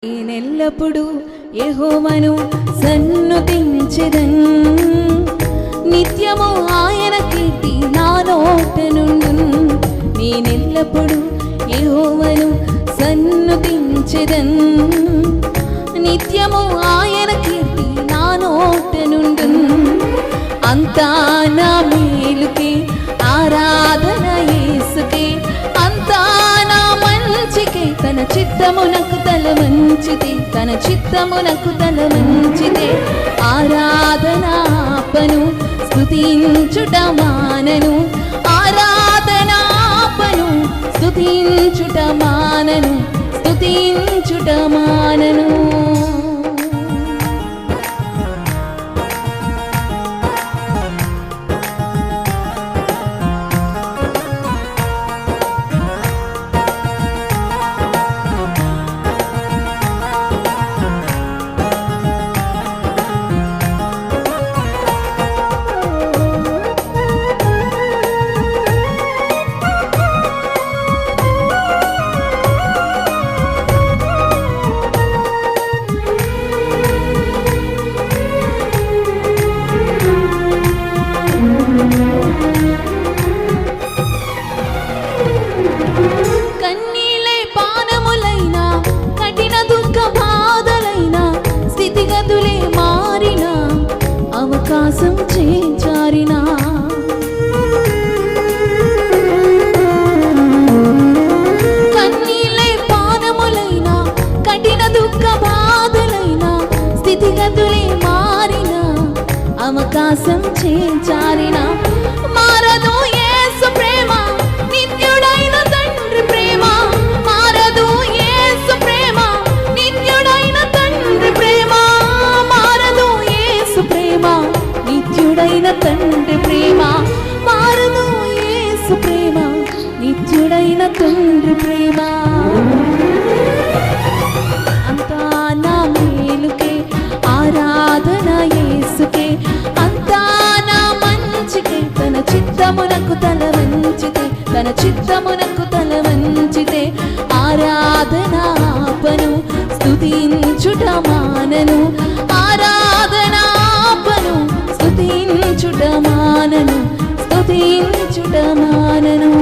నేనెల్లప్పుడు యెహోవాను సన్నుతించెదన్, నిత్యము ఆయన కీర్తి నా నోట నుండును. నేనెల్లప్పుడు యెహోవాను సన్నుతించెదన్, నిత్యము ఆయన కీర్తి నా నోట నుండును. అంతా నా మేలుకే, ఆరాధన యేసుకే, అంతా నా మంచికే. తన చిత్తమునకు తల వంచితే, తన చిత్తమునకు తల వంచితే, ఆరాధనాపను స్తుతించుట మానను, ఆరాధనాపను స్తుతించుట మానను, స్తుతించుట మానను. అవకాశం చేజారినా, కన్నీలే పానములైనా, కఠిన దుఃఖ బాధలైనా, స్థితిగతులే మారినా, అవకాశం చేజారినా, మారదు యేసు ప్రేమ, నిత్యుడైన తండ్రి ప్రేమ, మారదు యేసు ప్రేమ, నిత్యుడైన తండ్రి ప్రేమ, మారదు యేసు ప్రేమ, నిత్యుడైన తండ్రి ప్రేమ, మారదు యేసు ప్రేమ, నిత్యుడైన తండ్రి ప్రేమ. అంతా నా మేలుకే, ఆరాధన యేసుకే, అంతా నా మంచికే. తన చిత్తమునకు తల వంచితే, తన చిత్తమునకు తల వంచితే, ఆరాధనాపను స్తుతించుట మానను, ఆరాధనాపను స్తుతించుట మానను, స్తుతించుట మానను.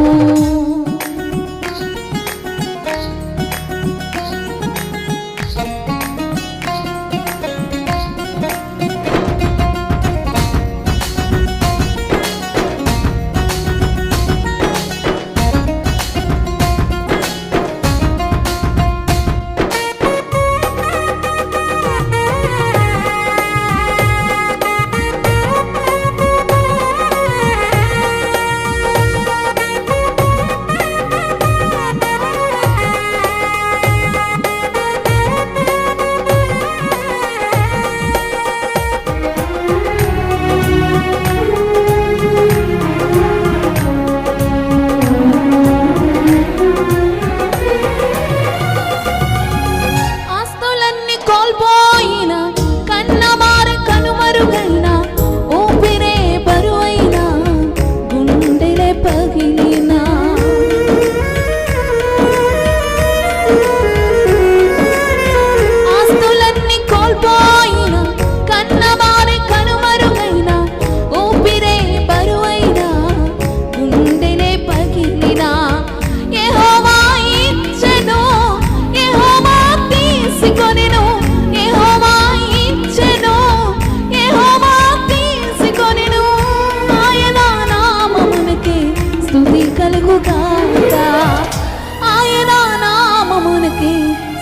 ఆయన నామమునకే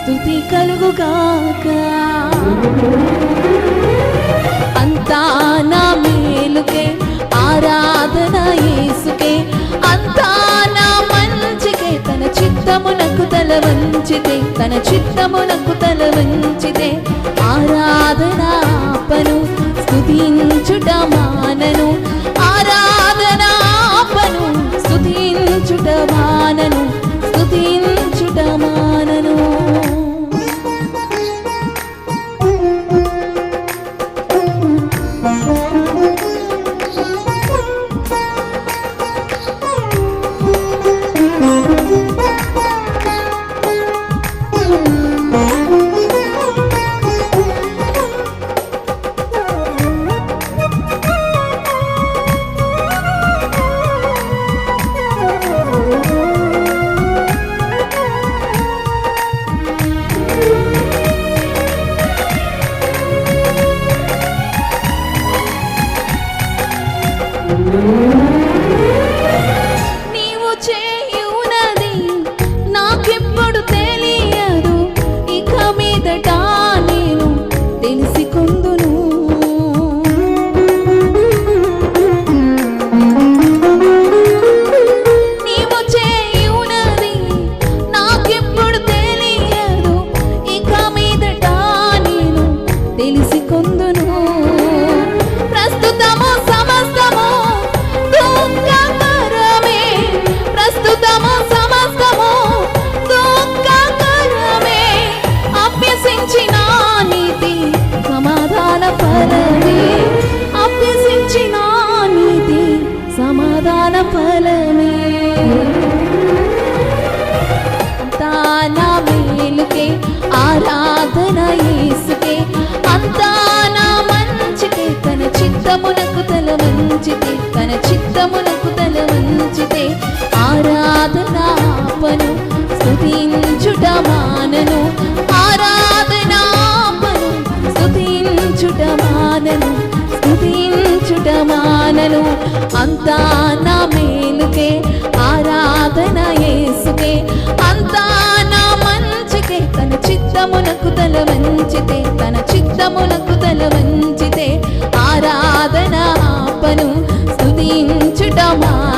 స్తుతి కలుగుగాక. అంతా నా మేలుకే, ఆరాధన యేసుకే, అంతా నా మంచికే. తన చిత్తమునకు తల వంచితే, తన చిత్తమునకు తల వంచితే, ఆరాధనాపను స్తుతించుట మానను, ఆరాధనాపను స్తుతించుట మానను, స్తుతించుట మానను. ఫలమే అభ్యసించిన నీతి సమాధాన ఫలమే అంతా నా మేలుకే ఆరాధన యేసుకే అంతా నా మంచికే తన చిత్తమునకు తల వంచితే తన చిత్తమునకు తల వంచితే ఆరాధన ఆపను స్తుతించుట మానను ఆరాధన ఆపను స్తుతించుట మానను స్తుతించుట మానను అంతా నా మేలుకే ఆరాధన యేసుకే అంతా నా మంచికే తన చిత్తమునకు తల వంచితే తన చిత్తమునకు తల వంచితే ఆరాధన ఆపను స్తుతించుట మానను